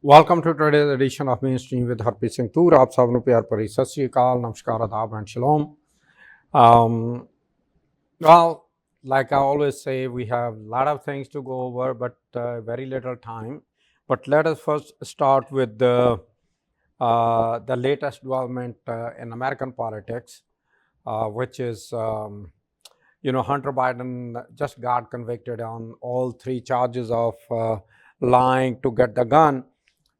Welcome to today's edition of Mainstream with Harpreet Singh Toor. आप सबनों प्यार भरी सत श्री अकाल, नमस्कार, आदाब and shalom. Well, like I always say, we have a lot of things to go over, but very little time. But let us first start with the latest development in American politics, which is Hunter Biden just got convicted on all three charges of lying to get the gun.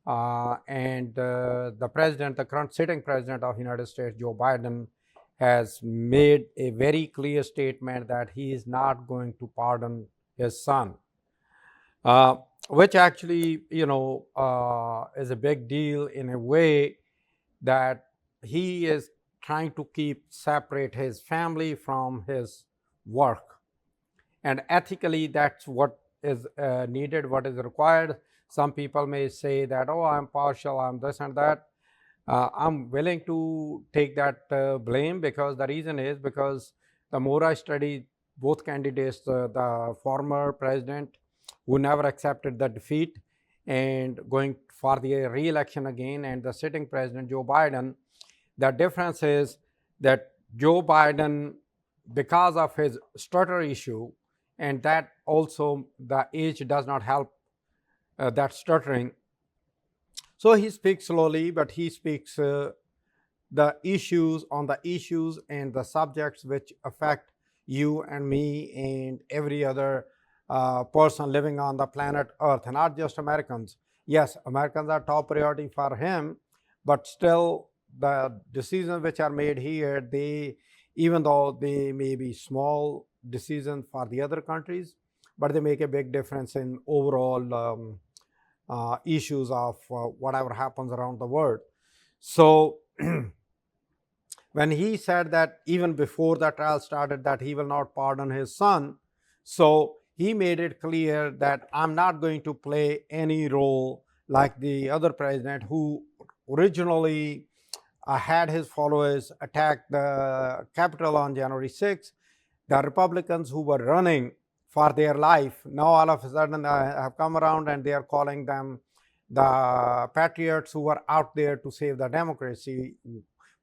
And the current sitting president of the United States, Joe Biden, has made a very clear statement that he is not going to pardon his son, which actually, is a big deal in a way that he is trying to separate his family from his work. And ethically, that's what is needed, what is required. Some people may say that, oh, I'm partial, I'm this and that. I'm willing to take that blame, because the reason is because the more I study both candidates, the former president who never accepted the defeat and going for the re-election again, and the sitting president, Joe Biden, the difference is that Joe Biden, because of his stutter issue, and that also the age does not help that stuttering. So he speaks slowly, but he speaks the issues and the subjects which affect you and me and every other person living on the planet Earth, and not just Americans. Yes, Americans are top priority for him, but still the decisions which are made here, even though they may be small decisions for the other countries, but they make a big difference in overall issues of whatever happens around the world. So when he said that even before the trial started that he will not pardon his son, so he made it clear that I'm not going to play any role like the other president who originally had his followers attack the Capitol on January 6th. The Republicans who were running for their life now all of a sudden have come around, and they are calling them the patriots who were out there to save the democracy,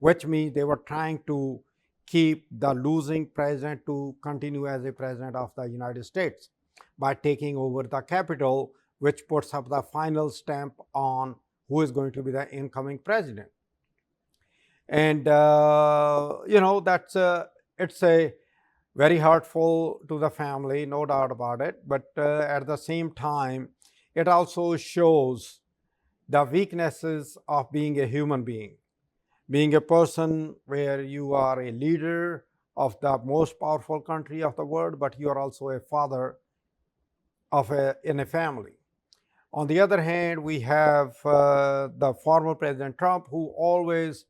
which means they were trying to keep the losing president to continue as a president of the United States by taking over the Capitol, which puts up the final stamp on who is going to be the incoming president. And that's it's a very hurtful to the family, no doubt about it. But at the same time, it also shows the weaknesses of being a human being, being a person where you are a leader of the most powerful country of the world, but you are also a father in a family. On the other hand, we have the former President Trump, who always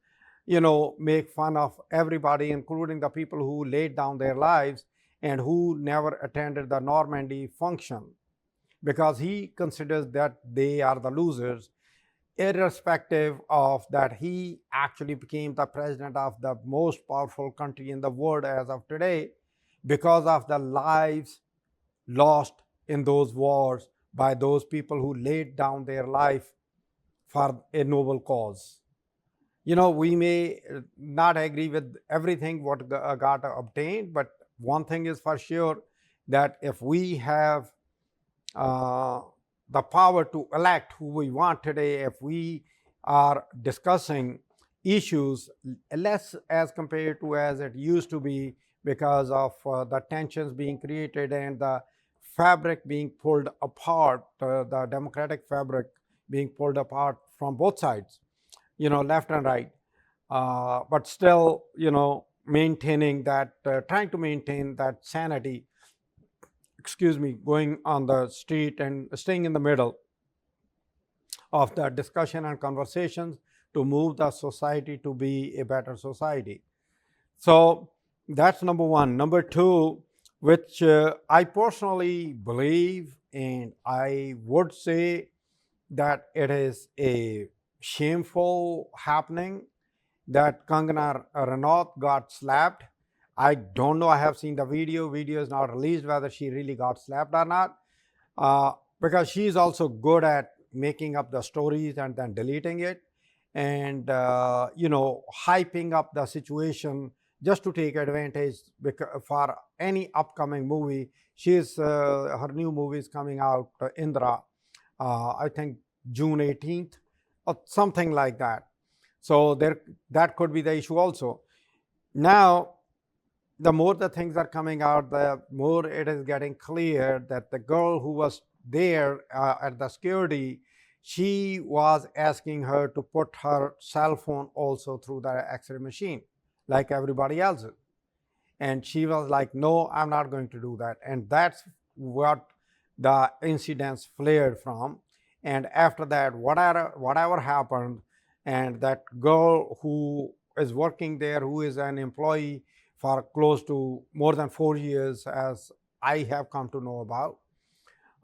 make fun of everybody, including the people who laid down their lives and who never attended the Normandy function, because he considers that they are the losers, irrespective of that he actually became the president of the most powerful country in the world as of today because of the lives lost in those wars by those people who laid down their life for a noble cause. We may not agree with everything what got obtained, but one thing is for sure, that if we have the power to elect who we want today, if we are discussing issues less as compared to as it used to be, because of the tensions being created and the fabric being pulled apart, the democratic fabric being pulled apart from both sides, left and right, but still, maintaining that, trying to maintain that sanity, going on the street and staying in the middle of the discussion and conversations to move the society to be a better society. So that's number one. Number two, which I personally believe, and I would say that it is a shameful happening, that Kunga Ranaut got slapped. I don't know. I have seen the video. Video is not released whether she really got slapped or not, because she's also good at making up the stories and then deleting it, and hyping up the situation just to take advantage for any upcoming movie. Her new movie is coming out, Indra, I think June 18th or something like that. So that could be the issue also. Now, the more the things are coming out, the more it is getting clear that the girl who was there at the security, she was asking her to put her cell phone also through the X-ray machine, like everybody else. And she was like, no, I'm not going to do that. And that's what the incidents flared from. And after that, whatever happened, and that girl who is working there, who is an employee for close to more than 4 years, as I have come to know about,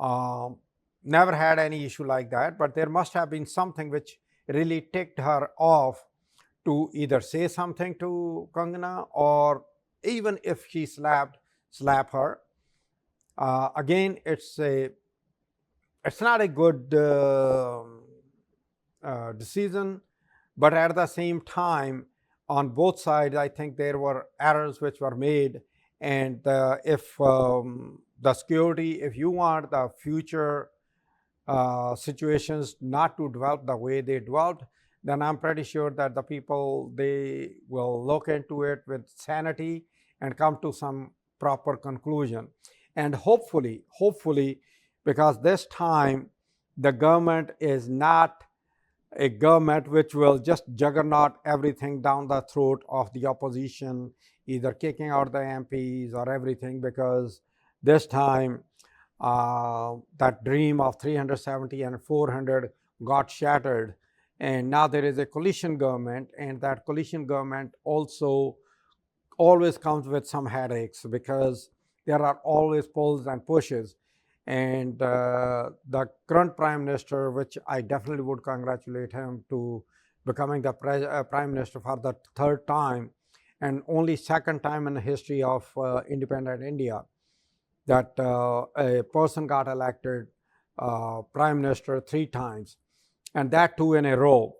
um, never had any issue like that. But there must have been something which really ticked her off to either say something to Kangana, or even if she slap her. Again, it's not a good decision, but at the same time, on both sides, I think there were errors which were made. And if the security, if you want the future situations not to develop the way they developed, then I'm pretty sure that the people, they will look into it with sanity and come to some proper conclusion. And hopefully, because this time the government is not a government which will just juggernaut everything down the throat of the opposition, either kicking out the MPs or everything, because this time that dream of 370 and 400 got shattered. And now there is a coalition government, and that coalition government also always comes with some headaches, because there are always pulls and pushes. And the current prime minister, which I definitely would congratulate him to becoming the prime minister for the third time, and only second time in the history of independent India that a person got elected prime minister 3 times, and that too in a row,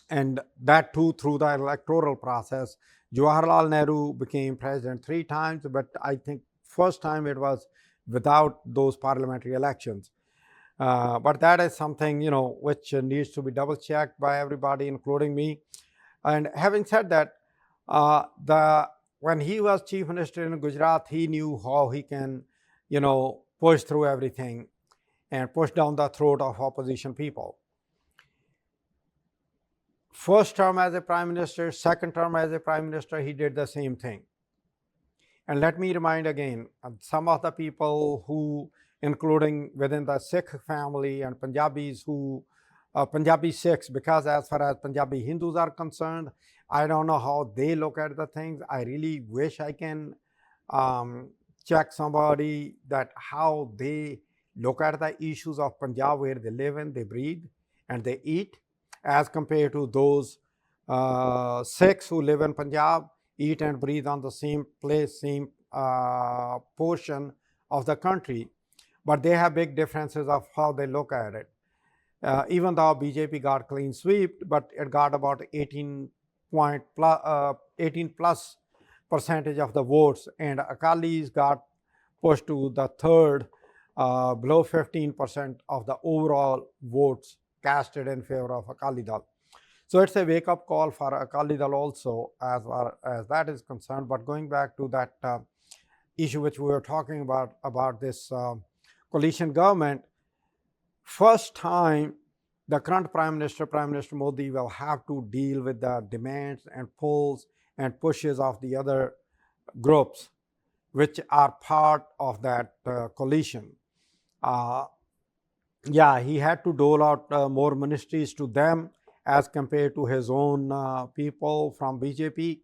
and that too through the electoral process. Jawaharlal Nehru became president 3 times, but I think first time it was without those parliamentary elections. But that is something, which needs to be double checked by everybody, including me. And having said that, when he was chief minister in Gujarat, he knew how he can, push through everything and push down the throat of opposition people. First term as a prime minister, second term as a prime minister, he did the same thing. And let me remind again, some of the people who, including within the Sikh family and Punjabis who, Punjabi Sikhs, because as far as Punjabi Hindus are concerned, I don't know how they look at the things. I really wish I can check somebody that how they look at the issues of Punjab, where they live and they breathe and they eat, as compared to those Sikhs who live in Punjab, eat and breathe on the same place, same portion of the country. But they have big differences of how they look at it. Even though BJP got clean sweep, but it got about 18 plus percentage of the votes, and Akalis got pushed to the third, below 15% of the overall votes casted in favor of Akali Dal. So it's a wake-up call for Akali Dal also, as far as that is concerned. But going back to that issue which we were talking about this coalition government, first time the current Prime Minister Modi, will have to deal with the demands and pulls and pushes of the other groups which are part of that coalition. He had to dole out more ministries to them as compared to his own people from BJP.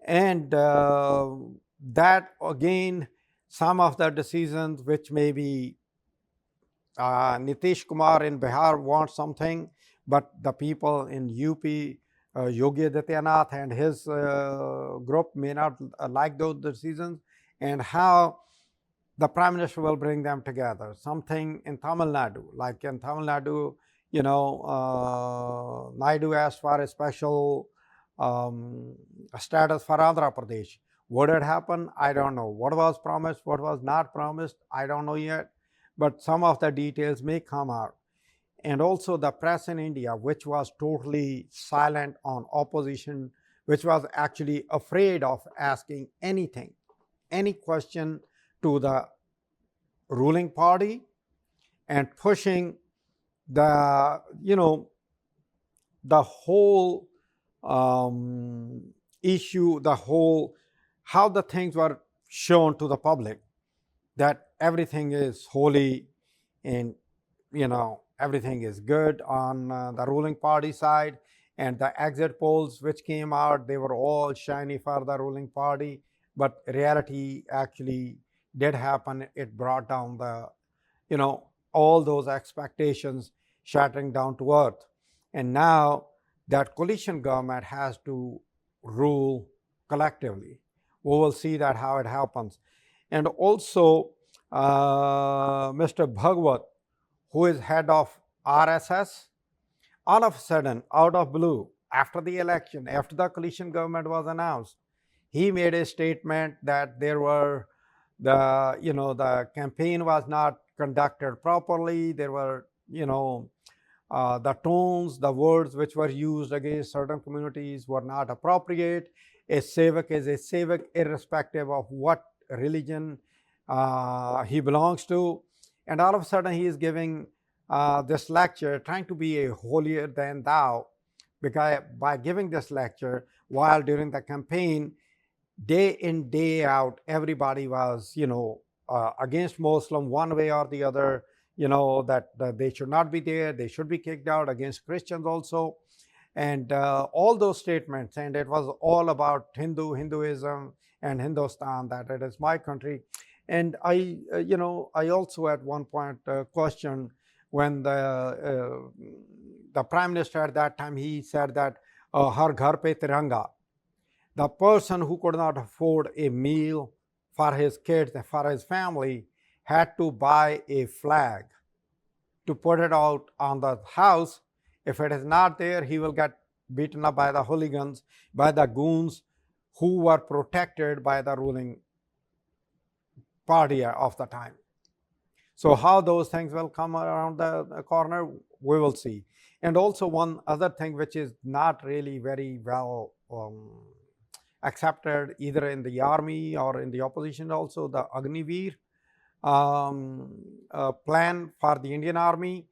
And that again, some of the decisions which maybe Nitish Kumar in Bihar wants something, but the people in UP, Yogi Adityanath and his group may not like those decisions, and how the prime minister will bring them together. Something in Tamil Nadu, like in Tamil Nadu, Naidu asked for a special status for Andhra Pradesh. What had happened? I don't know. What was promised? What was not promised? I don't know yet. But some of the details may come out. And also the press in India, which was totally silent on opposition, which was actually afraid of asking anything, any question to the ruling party, and pushing the the whole issue, the whole how the things were shown to the public, that everything is holy and everything is good on the ruling party side. And the exit polls which came out, they were all shiny for the ruling party, but reality actually did happen. It brought down the all those expectations, shattering down to earth. And now that coalition government has to rule collectively. We will see that how it happens. And also Mr. Bhagwat, who is head of RSS, all of a sudden, out of blue, after the election, after the coalition government was announced, he made a statement that there were the campaign was not conducted properly. There were the tones, the words which were used against certain communities were not appropriate. A sevak is a sevak irrespective of what religion he belongs to. And all of a sudden he is giving this lecture, trying to be a holier than thou, because by giving this lecture while during the campaign, day in, day out, everybody was, against Muslim one way or the other, that they should not be there, they should be kicked out, against Christians also. And all those statements, and it was all about Hinduism and Hindustan, that it is my country. And I also at one point questioned when the prime minister at that time, he said that Har Ghar Pe Tiranga, the person who could not afford a meal for his kids, for his family, had to buy a flag to put it out on the house. If it is not there, he will get beaten up by the hooligans, by the goons who were protected by the ruling party of the time. So how those things will come around the corner, we will see. And also one other thing which is not really very well accepted either in the army or in the opposition, also the Agniveer plan for the Indian Army.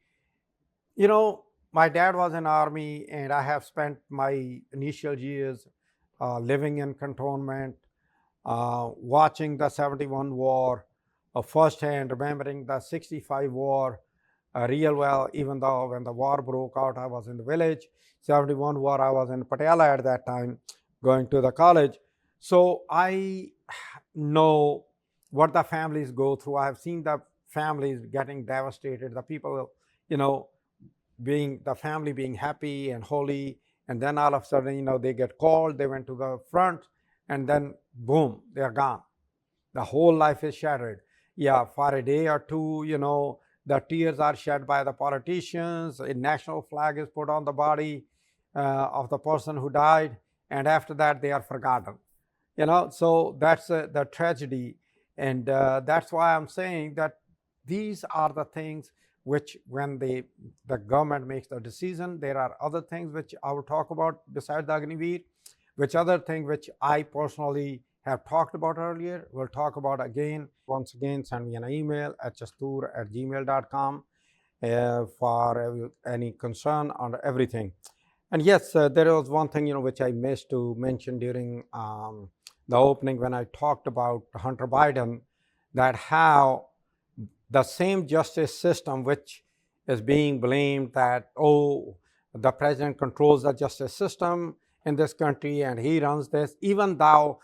My dad was in army, and I have spent my initial years living in cantonment, watching the 71 war firsthand, remembering the 65 war real well, even though when the war broke out, I was in the village. 71 war, I was in Patiala at that time, going to the college. So I know what the families go through. I have seen the families getting devastated, the people, the family being happy and holy, and then all of a sudden, they get called, they went to the front, and then boom, they're gone. The whole life is shattered. Yeah, for a day or two, the tears are shed by the politicians, a national flag is put on the body of the person who died, and after that they are forgotten. So that's the tragedy. And that's why I'm saying that these are the things which, when the government makes the decision, there are other things which I will talk about besides the Agniveer, which other thing which I personally have talked about earlier, we'll talk about again. Once again, send me an email at chastoor@gmail.com for any concern on everything. And yes, there was one thing, which I missed to mention during the opening when I talked about Hunter Biden, that how the same justice system which is being blamed that, the president controls the justice system in this country and he runs this, even though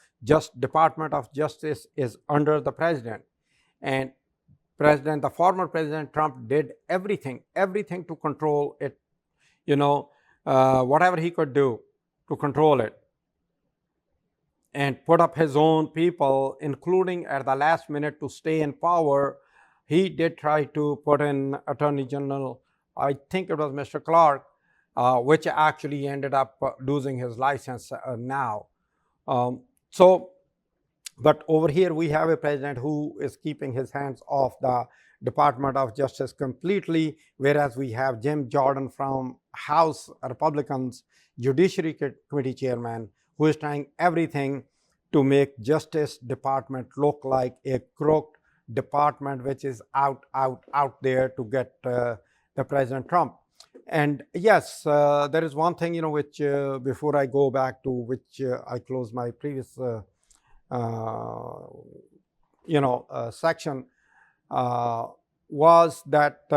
Department of Justice is under the president. And the former President Trump did everything to control it, whatever he could do to control it. and put up his own people, including at the last minute to stay in power. He did try to put in Attorney General, I think it was Mr. Clark, which actually ended up losing his license now. So, but over here we have a president who is keeping his hands off the Department of Justice completely, whereas we have Jim Jordan from House Republicans Judiciary Committee chairman, who is trying everything to make Justice Department look like a crooked department which is out there to get the President Trump. And yes, there is one thing, which before I go back to which I closed my previous section, was that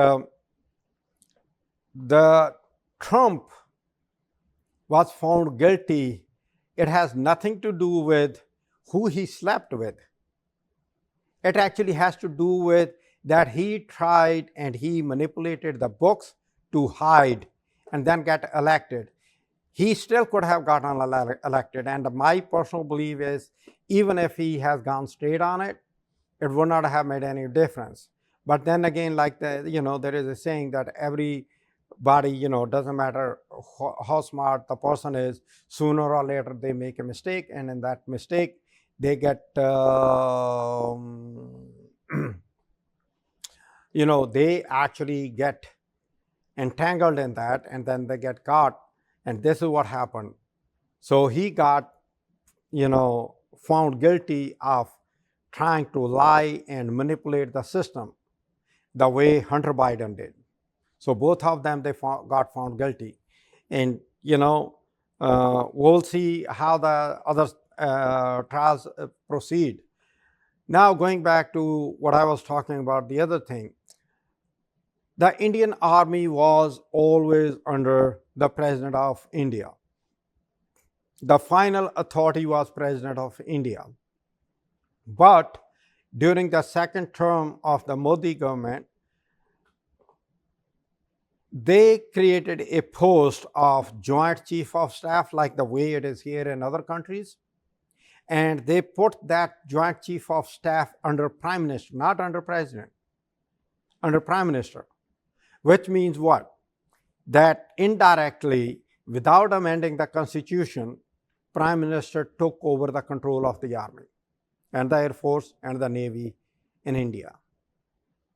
the Trump was found guilty. It has nothing to do with who he slept with. It actually has to do with that he tried and he manipulated the books to hide and then get elected. He still could have gotten elected. And my personal belief is, even if he has gone straight on it, it would not have made any difference. But then again, like there is a saying that everybody, doesn't matter how smart the person is, sooner or later they make a mistake, and in that mistake, they get, they actually get entangled in that, and then they get caught. And this is what happened. So he got, found guilty of trying to lie and manipulate the system the way Hunter Biden did. So both of them, they got found guilty. And, we'll see how the other trials proceed. Now, going back to what I was talking about, the other thing, the Indian Army was always under the President of India. The final authority was President of India. But during the second term of the Modi government, they created a post of Joint Chief of Staff, like the way it is here in other countries. And they put that Joint Chief of Staff under Prime Minister, not under President, under Prime Minister. Which means what? That indirectly, without amending the Constitution, Prime Minister took over the control of the Army and the Air Force and the Navy in India.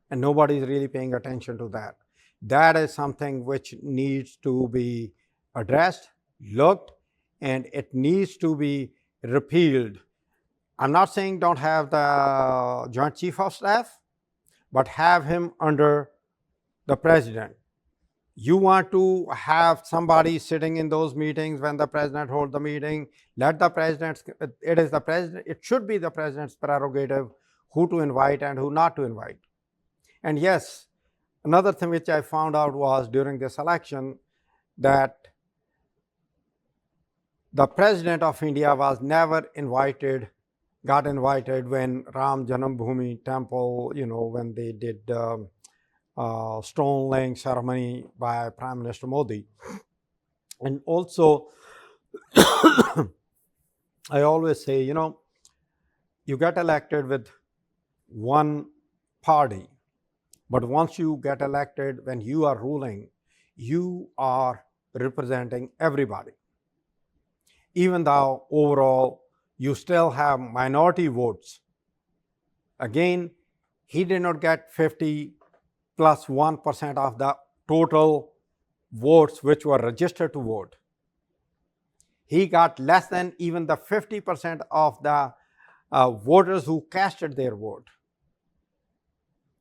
And nobody is really paying attention to that. That is something which needs to be addressed, looked, and it needs to be repealed. I'm not saying don't have the Joint Chief of Staff, but have him under the President. You want to have somebody sitting in those meetings when the President holds the meeting, let the President, it should be the President's prerogative who to invite and who not to invite. And yes, another thing which I found out was during this election that the President of India was never got invited when Ram Janambhoomi Temple, when they did stone laying ceremony by Prime Minister Modi. And also, I always say, you get elected with one party, but once you get elected, when you are ruling, you are representing everybody. Even though overall you still have minority votes. Again, he did not get 50 plus 1% of the total votes which were registered to vote. He got less than even the 50% of the voters who casted their vote.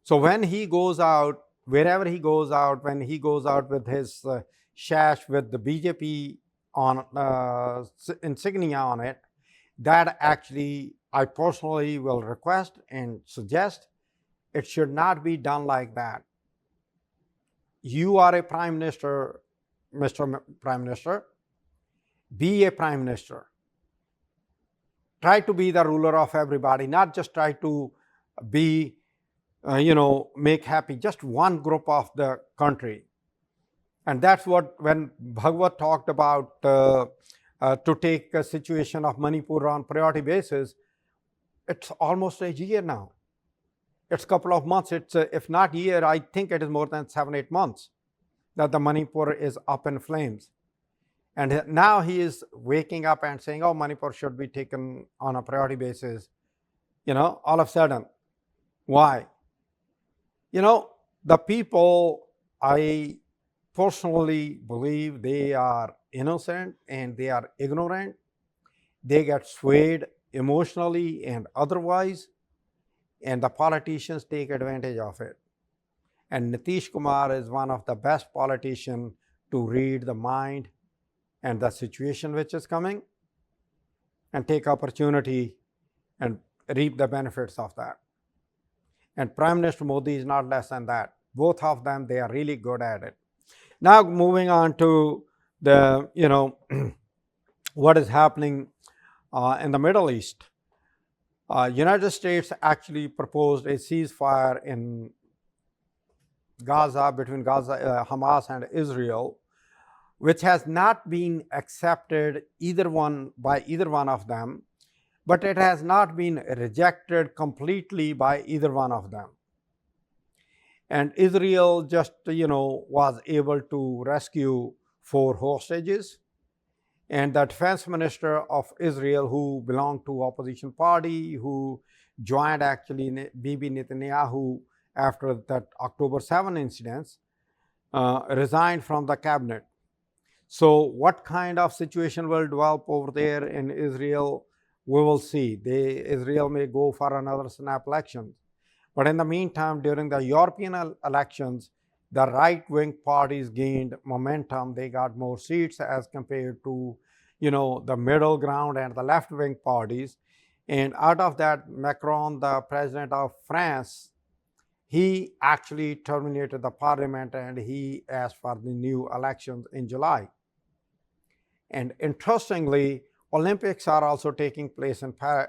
So when he goes out, wherever he goes out, when he goes out with his sash with the BJP on insignia on it, that actually I personally will request and suggest it should not be done like that. You are a Prime Minister, Mr. Prime Minister. Be a Prime Minister. Try to be the ruler of everybody, not just try to be, make happy just one group of the country. And that's what, when Bhagavad talked about to take a situation of Manipur on priority basis, it's almost a year now. It's a couple of months. It's if not year, I think it is more than 7-8 months that the Manipur is up in flames. And now he is waking up and saying, oh, Manipur should be taken on a priority basis. All of a sudden. Why? The people, I personally believe they are innocent and they are ignorant. They get swayed emotionally and otherwise, and the politicians take advantage of it. And Nitish Kumar is one of the best politicians to read the mind and the situation which is coming and take opportunity and reap the benefits of that. And Prime Minister Modi is not less than that. Both of them, they are really good at it. Now moving on to the, what is happening in the Middle East. United States actually proposed a ceasefire in Gaza, between Hamas and Israel, which has not been accepted by either one of them, but it has not been rejected completely by either one of them. And Israel just, was able to rescue 4 hostages. And the defense minister of Israel, who belonged to opposition party, who joined actually Bibi Netanyahu after that October 7 incidents, resigned from the cabinet. So what kind of situation will develop over there in Israel, we will see. Israel may go for another snap election. But in the meantime, during the European elections, the right-wing parties gained momentum. They got more seats as compared to, the middle ground and the left-wing parties. And out of that, Macron, the president of France, he actually terminated the parliament and he asked for the new elections in July. And interestingly, Olympics are also taking place in France,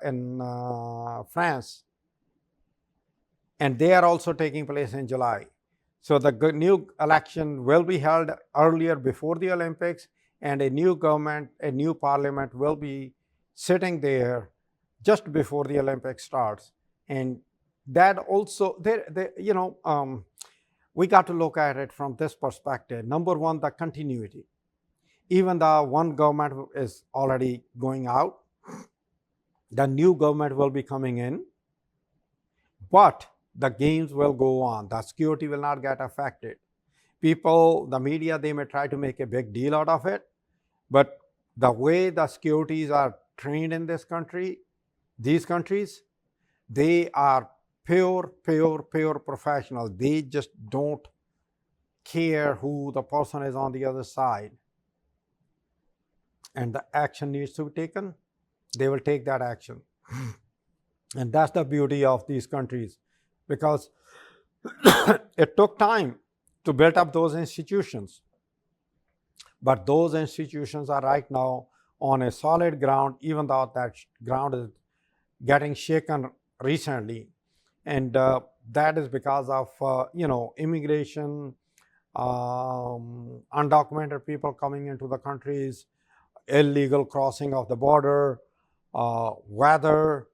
and they are also taking place in July. So the new election will be held earlier before the Olympics, and a new government, a new parliament will be sitting there just before the Olympics starts. And that also, we got to look at it from this perspective. Number one, the continuity. Even the one government is already going out, the new government will be coming in, but the games will go on. The security will not get affected. People, the media, they may try to make a big deal out of it, but the way the securities are trained in this country, these countries, they are pure professionals. They just don't care who the person is on the other side. And the action needs to be taken, they will take that action. And that's the beauty of these countries, because it took time to build up those institutions. But those institutions are right now on a solid ground, even though that ground is getting shaken recently. And that is because of, immigration, undocumented people coming into the countries, illegal crossing of the border, weather,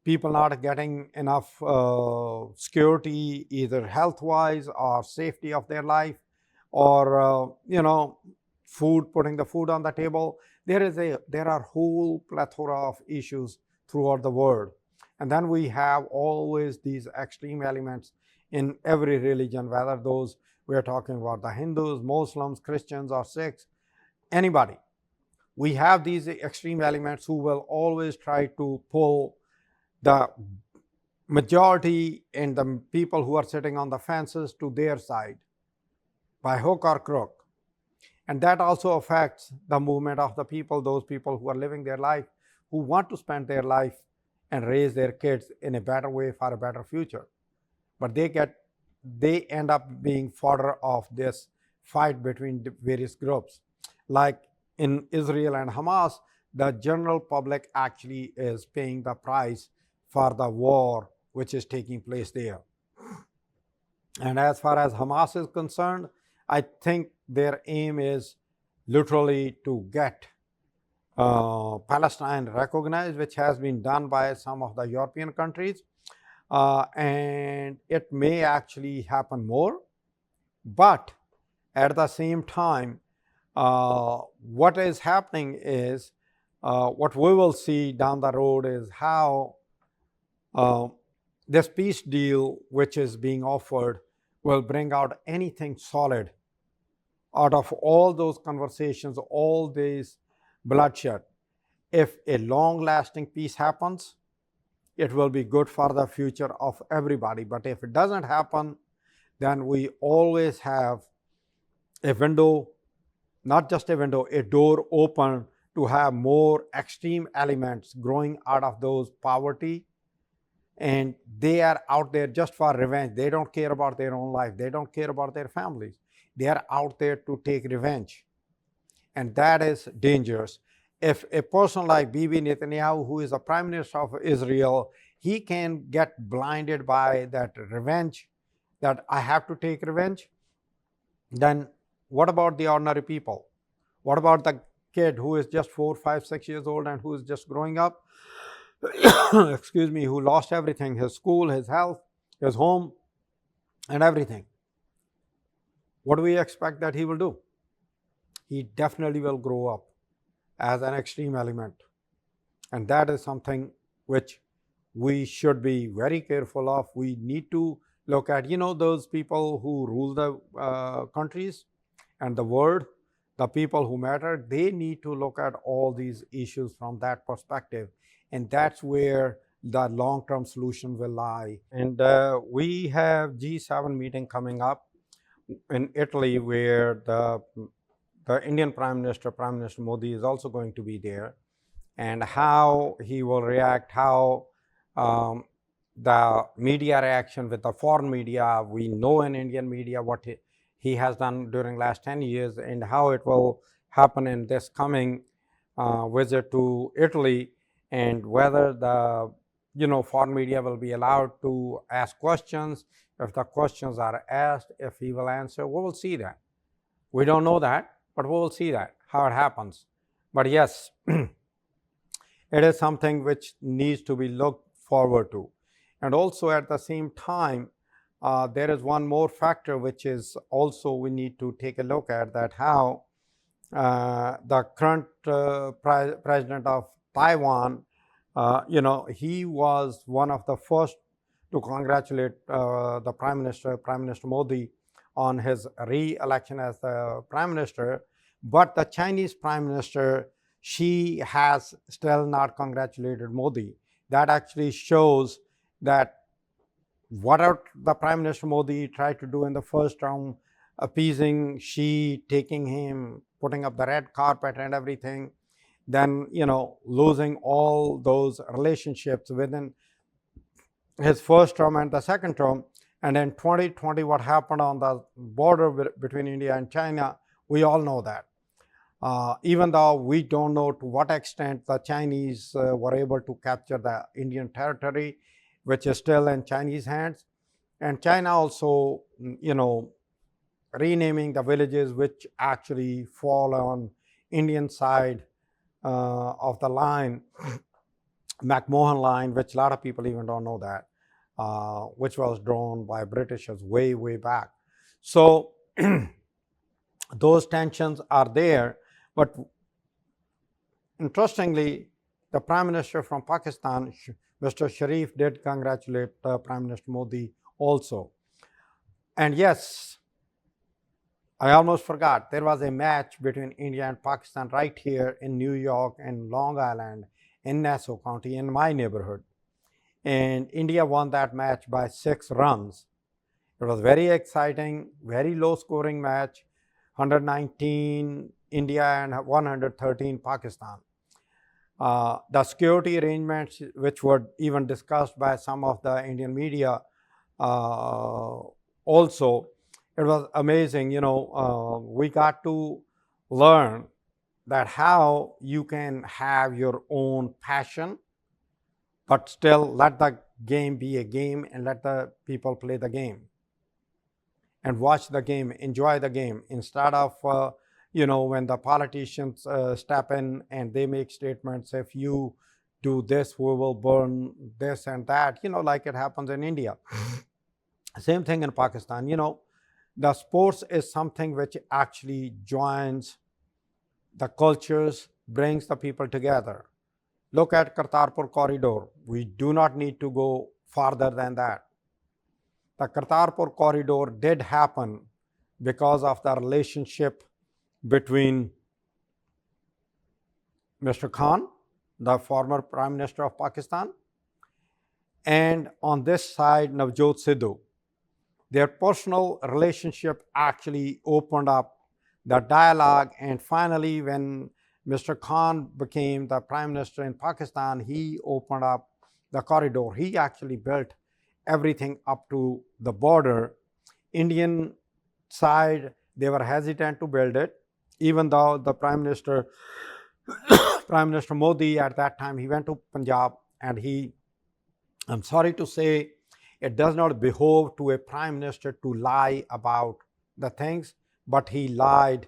people not getting enough security, either health-wise or safety of their life, or putting the food on the table. There are whole plethora of issues throughout the world. And then we have always these extreme elements in every religion, whether those we are talking about the Hindus, Muslims, Christians, or Sikhs, anybody. We have these extreme elements who will always try to pull the majority and the people who are sitting on the fences to their side by hook or crook. And that also affects the movement of the people, those people who are living their life, who want to spend their life and raise their kids in a better way for a better future. But they end up being fodder of this fight between the various groups. Like in Israel and Hamas, the general public actually is paying the price for the war which is taking place there. And as far as Hamas is concerned, I think their aim is literally to get Palestine recognized, which has been done by some of the European countries. And it may actually happen more. But at the same time, what is happening is what we will see down the road is how this peace deal, which is being offered, will bring out anything solid out of all those conversations, all this bloodshed. If a long lasting peace happens, it will be good for the future of everybody. But if it doesn't happen, then we always have a window, not just a window, a door open to have more extreme elements growing out of those poverty. And they are out there just for revenge. They don't care about their own life. They don't care about their families. They are out there to take revenge. And that is dangerous. If a person like Bibi Netanyahu, who is the prime minister of Israel, he can get blinded by that revenge, that I have to take revenge, then what about the ordinary people? What about the kid who is just 4, 5, 6 years old and who is just growing up? Excuse me, who lost everything, his school, his health, his home, and everything. What do we expect that he will do? He definitely will grow up as an extreme element. And that is something which we should be very careful of. We need to look at, those people who rule the countries and the world, the people who matter, they need to look at all these issues from that perspective. And that's where the long-term solution will lie. And we have G7 meeting coming up in Italy, where the Indian Prime Minister Modi, is also going to be there. And how he will react, how the media reaction with the foreign media, we know in Indian media what he has done during last 10 years, and how it will happen in this coming visit to Italy, and whether the foreign media will be allowed to ask questions. If the questions are asked, if he will answer, we will see that. We don't know that, but we will see that, how it happens. But yes, it is something which needs to be looked forward to. And also at the same time, there is one more factor which is also we need to take a look at, that how the current president of Taiwan, he was one of the first to congratulate the Prime Minister Modi, on his re-election as the Prime Minister. But the Chinese Prime Minister, she has still not congratulated Modi. That actually shows that what the Prime Minister Modi tried to do in the first term, appeasing Xi, taking him, putting up the red carpet and everything, then losing all those relationships within his first term and the second term. And in 2020, what happened on the border between India and China, we all know that. Even though we don't know to what extent the Chinese were able to capture the Indian territory, which is still in Chinese hands. And China also, renaming the villages which actually fall on Indian side of the line, McMahon line, which a lot of people even don't know that, which was drawn by Britishers way, way back. So those tensions are there. But interestingly, the Prime Minister from Pakistan, Mr. Sharif, did congratulate Prime Minister Modi also. And yes, I almost forgot, there was a match between India and Pakistan right here in New York and Long Island, in Nassau County, in my neighborhood. And India won that match by 6 runs. It was very exciting, very low scoring match, 119 India and 113 Pakistan. The security arrangements, which were even discussed by some of the Indian media also, it was amazing. We got to learn that how you can have your own passion, but still let the game be a game and let the people play the game and watch the game, enjoy the game, instead of when the politicians step in and they make statements, if you do this, we will burn this and that, like it happens in India. Same thing in Pakistan. The sports is something which actually joins the cultures, brings the people together. Look at Kartarpur corridor. We do not need to go farther than that. The Kartarpur corridor did happen because of the relationship between Mr. Khan, the former Prime Minister of Pakistan, and on this side, Navjot Sidhu. Their personal relationship actually opened up the dialogue, and finally, when Mr. Khan became the Prime Minister in Pakistan, he opened up the corridor. He actually built everything up to the border. Indian side, they were hesitant to build it, even though the Prime Minister Modi at that time, he went to Punjab, and I'm sorry to say, it does not behove to a Prime Minister to lie about the things, but he lied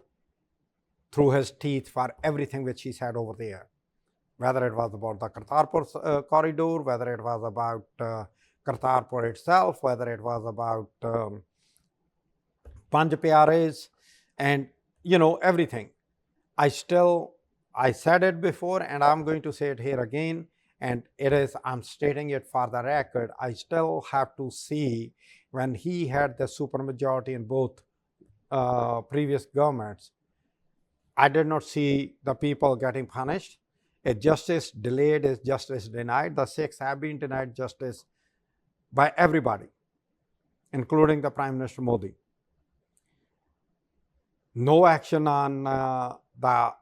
through his teeth for everything which he said over there. Whether it was about the Kartarpur corridor, whether it was about Kartarpur itself, whether it was about Panj Pyares, and everything. I said it before, and I'm going to say it here again, and I'm stating it for the record. I still have to see, when he had the supermajority in both previous governments, I did not see the people getting punished. A justice delayed is justice denied. The Sikhs have been denied justice by everybody, including the Prime Minister Modi. No action on the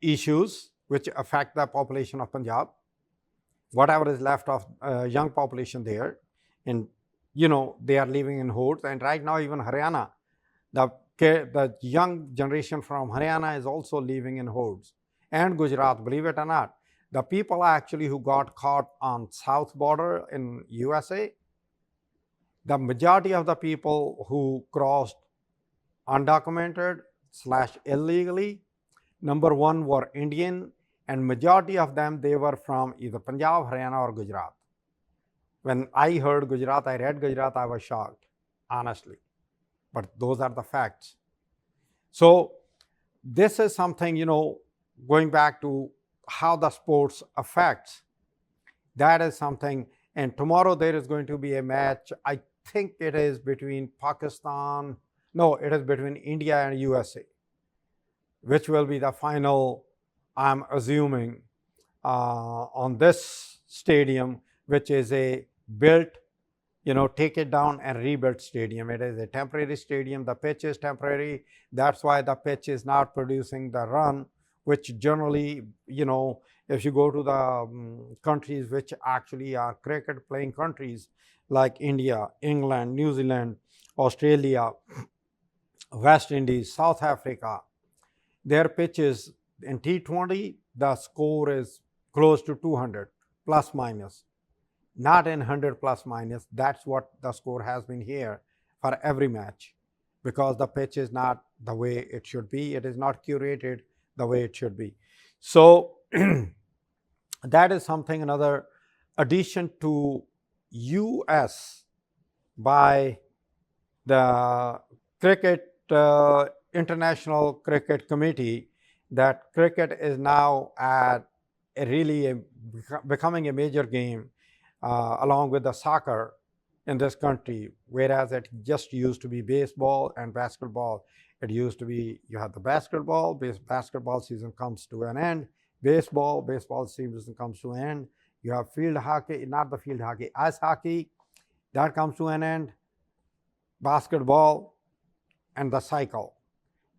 issues which affect the population of Punjab, whatever is left of young population there, and they are living in hordes. And right now, even Haryana, the young generation from Haryana is also living in hordes. And Gujarat, believe it or not, the people actually who got caught on south border in USA, the majority of the people who crossed undocumented / illegally, number one, were Indian, and majority of them, they were from either Punjab, Haryana, or Gujarat. When I heard Gujarat, I read Gujarat, I was shocked, honestly. But those are the facts. So this is something, going back to how the sports affects, that is something. And tomorrow there is going to be a match. I think it is between Pakistan. No, it is between India and USA, which will be the final, I'm assuming, on this stadium, which is a built, take it down and rebuild stadium. It is a temporary stadium. The pitch is temporary. That's why the pitch is not producing the run, which generally, if you go to the countries which actually are cricket playing countries like India, England, New Zealand, Australia, West Indies, South Africa, their pitches in T20, the score is close to 200 plus minus, not in 100 plus minus. That's what the score has been here for every match, because the pitch is not the way it should be. It is not curated the way it should be. So that is something, another addition to US by the cricket International Cricket Committee, that cricket is now at becoming a major game along with the soccer in this country, whereas it just used to be baseball and basketball. It used to be, you have the basketball season comes to an end, baseball season comes to an end. You have field hockey, not the field hockey, ice hockey, that comes to an end, basketball, and the cycle.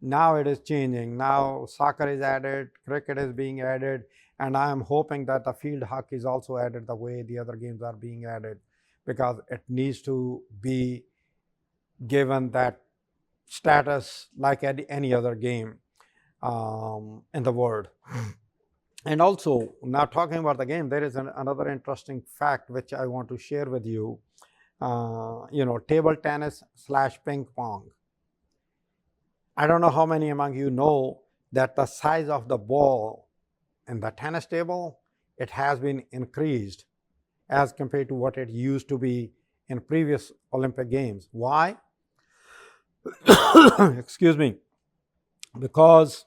Now it is changing. Now soccer is added, cricket is being added, and I am hoping that the field hockey is also added the way the other games are being added, because it needs to be given that status like any other game in the world. And also, now talking about the game, there is another interesting fact which I want to share with you. Table tennis / ping pong. I don't know how many among you know that the size of the ball in the tennis table, it has been increased as compared to what it used to be in previous Olympic Games. Why? Excuse me. Because,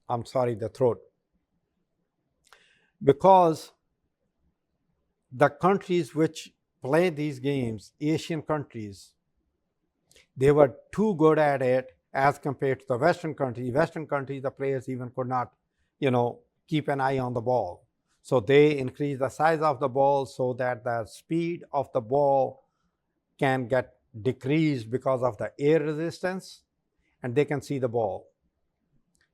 I'm sorry, the throat. Because the countries which play these games, Asian countries, they were too good at it as compared to the Western countries. Western countries, the players even could not, keep an eye on the ball. So they increase the size of the ball so that the speed of the ball can get decreased because of the air resistance, and they can see the ball.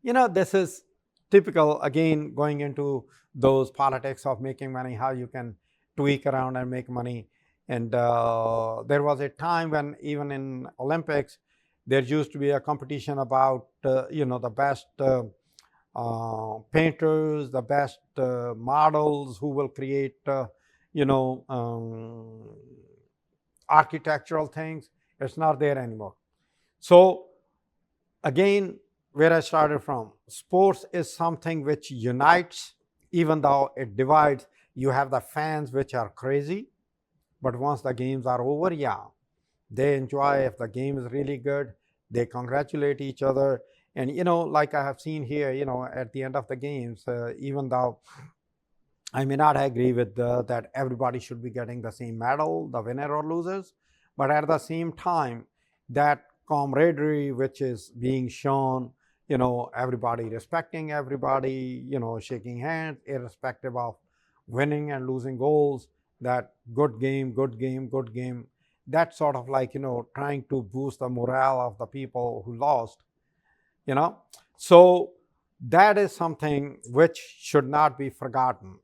This is typical, again, going into those politics of making money, how you can tweak around and make money. And there was a time when even in Olympics, there used to be a competition about, the best painters, the best models who will create, architectural things. It's not there anymore. So again, where I started from, sports is something which unites, even though it divides. You have the fans which are crazy, but once the games are over, yeah, they enjoy. If the game is really good, they congratulate each other. And, like I have seen here, at the end of the games, even though I may not agree with that everybody should be getting the same medal, the winner or losers, but at the same time, that camaraderie which is being shown, everybody respecting everybody, shaking hands, irrespective of winning and losing goals, that good game, good game, good game. That's sort of like, trying to boost the morale of the people who lost, So that is something which should not be forgotten.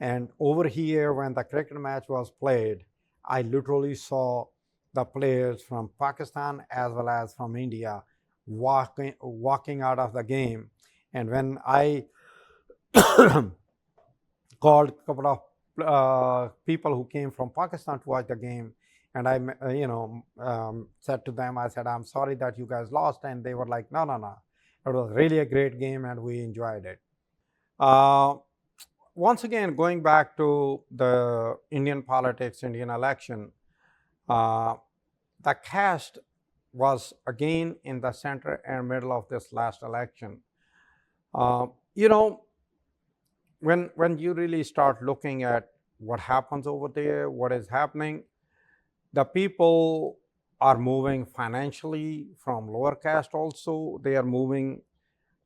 And over here, when the cricket match was played, I literally saw the players from Pakistan as well as from India walking out of the game. And when I called a couple of people who came from Pakistan to watch the game, and I, said to them, I said, I'm sorry that you guys lost. And they were like, no, no, no. It was really a great game and we enjoyed it. Once again, going back to the Indian politics, Indian election, the caste was again in the center and middle of this last election. When you really start looking at what happens over there, what is happening, the people are moving financially from lower caste also. They are moving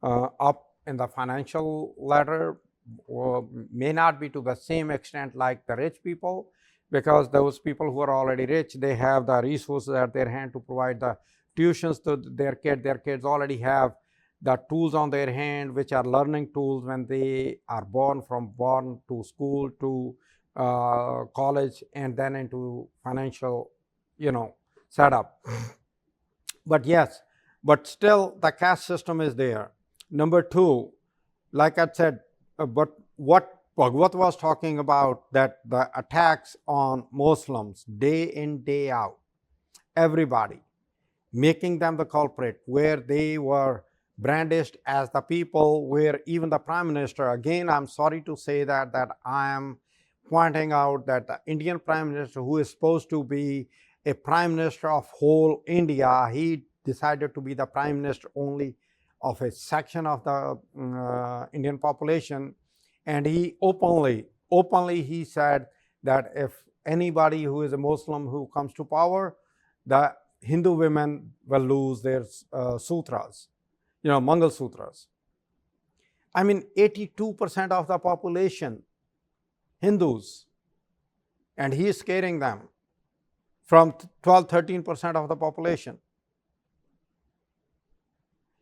up in the financial ladder, may not be to the same extent like the rich people, because those people who are already rich, they have the resources at their hand to provide the tuitions to their kids. Their kids already have the tools on their hand, which are learning tools when they are born to school to college and then into financial, setup. But yes, but still the caste system is there. Number two, like I said, but what Bhagwat was talking about, that the attacks on Muslims day in, day out, everybody, making them the culprit, where they were brandished as the people, where even the Prime Minister, again, I'm sorry to say that I am pointing out that the Indian Prime Minister, who is supposed to be a Prime Minister of whole India, he decided to be the Prime Minister only of a section of the Indian population. And he openly he said that if anybody who is a Muslim who comes to power, the Hindu women will lose their sutras, Mangal Sutras. I mean, 82% of the population, Hindus, and he is scaring them from 12-13% of the population.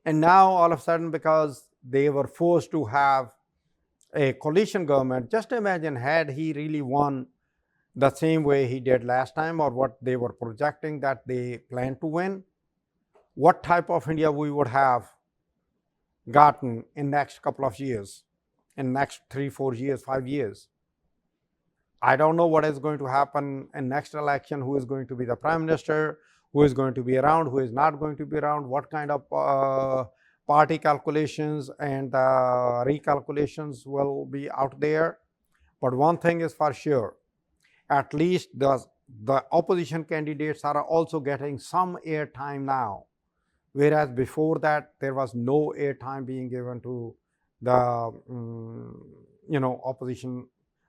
And now all of a sudden, because they were forced to have a coalition government, just imagine, had he really won the same way he did last time, or what they were projecting that they plan to win, what type of India we would have gotten in next couple of years, in next 3-4 years, 5 years. I don't know what is going to happen in next election, who is going to be the Prime Minister, who is going to be around, who is not going to be around, what kind of party calculations and recalculations will be out there. But one thing is for sure, at least the opposition candidates are also getting some airtime now, whereas before that there was no airtime being given to the opposition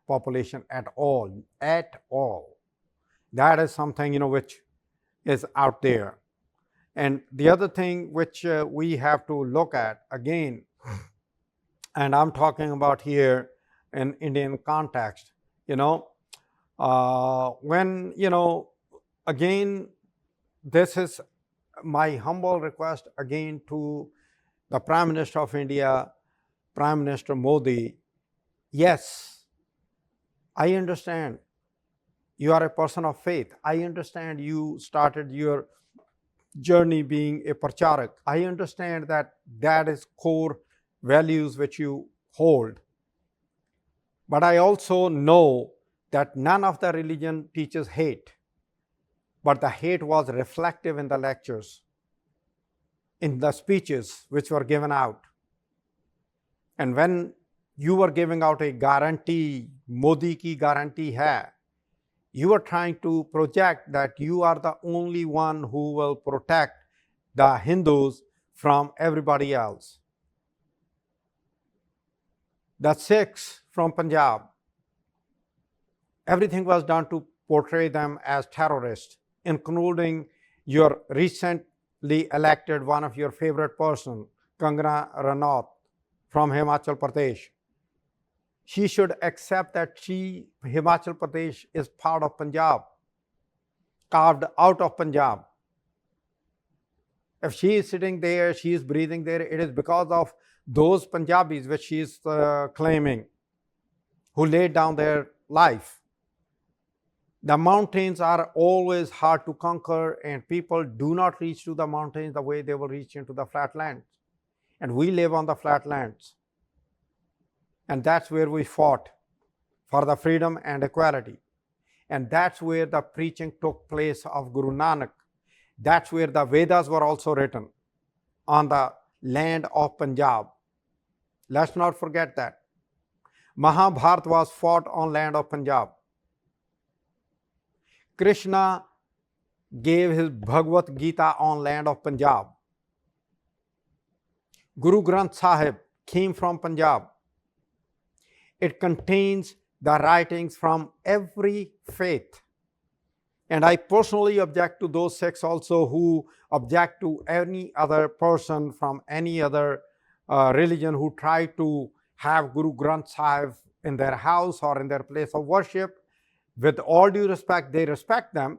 population at all. That is something which is out there. And the other thing which we have to look at again, and I'm talking about here in Indian context, when again, this is my humble request again to the Prime Minister of India, Prime Minister Modi. Yes, I understand you are a person of faith. I understand you started your journey being a pracharak. I understand that is core values which you hold. But I also know that none of the religion teaches hate, but the hate was reflective in the lectures, in the speeches which were given out. And when you were giving out a guarantee, Modi ki guarantee hai, you are trying to project that you are the only one who will protect the Hindus from everybody else. The Sikhs from Punjab, everything was done to portray them as terrorists, including your recently elected one of your favorite person, Kunga from Himachal Pradesh. She should accept that Himachal Pradesh is part of Punjab, carved out of Punjab. If she is sitting there, she is breathing there, it is because of those Punjabis which she is claiming, who laid down their life. The mountains are always hard to conquer, and people do not reach to the mountains the way they will reach into the flatlands. And we live on the flatlands. And that's where we fought for the freedom and equality. And that's where the preaching took place of Guru Nanak. That's where the Vedas were also written, on the land of Punjab. Let's not forget that. Mahabharata was fought on land of Punjab. Krishna gave his Bhagavad Gita on land of Punjab. Guru Granth Sahib came from Punjab. It contains the writings from every faith. And I personally object to those sects also who object to any other person from any other religion who try to have Guru Granth Sahib in their house or in their place of worship. With all due respect, they respect them,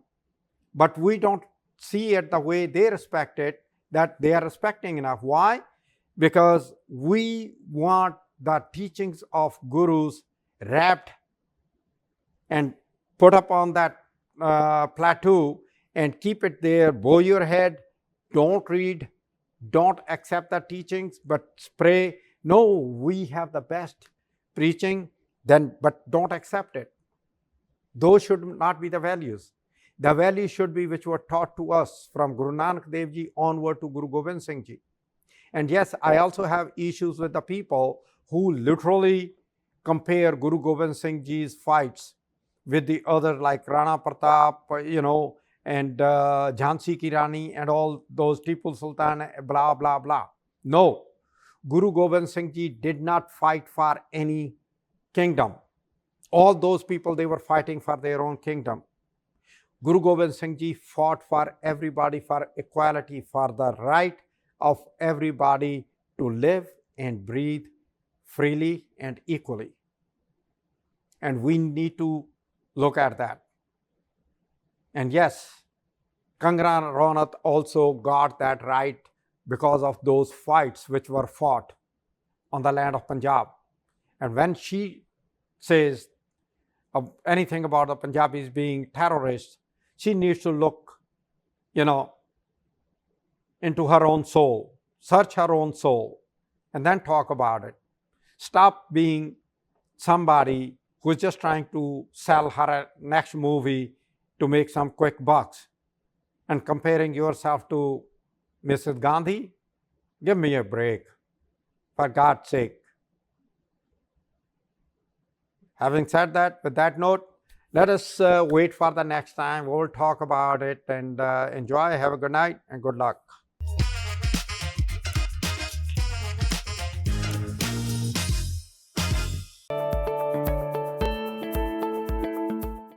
but we don't see it the way they respect it, that they are respecting enough. Why? Because we want the teachings of gurus wrapped and put up on that plateau and keep it there, bow your head, don't read, don't accept the teachings, but pray, no, we have the best preaching, then, but don't accept it. Those should not be the values. The values should be which were taught to us from Guru Nanak Dev Ji onward to Guru Gobind Singh Ji. And yes, I also have issues with the people who literally compare Guru Gobind Singh Ji's fights with the other, like Rana Pratap, and Jhansi Ki Rani and all those Tipu Sultan, blah, blah, blah. No, Guru Gobind Singh Ji did not fight for any kingdom. All those people, they were fighting for their own kingdom. Guru Gobind Singh Ji fought for everybody, for equality, for the right of everybody to live and breathe freely and equally. And we need to look at that. And yes, Kunga Ronat also got that right because of those fights which were fought on the land of Punjab. And when she says anything about the Punjabis being terrorists, she needs to look, into her own soul, search her own soul, and then talk about it. Stop being somebody who is just trying to sell her next movie to make some quick bucks and comparing yourself to Mrs. Gandhi Give me a break, for God's sake. Having said that, with that note, let us wait for the next time. We'll talk about it and enjoy. Have a good night and good luck.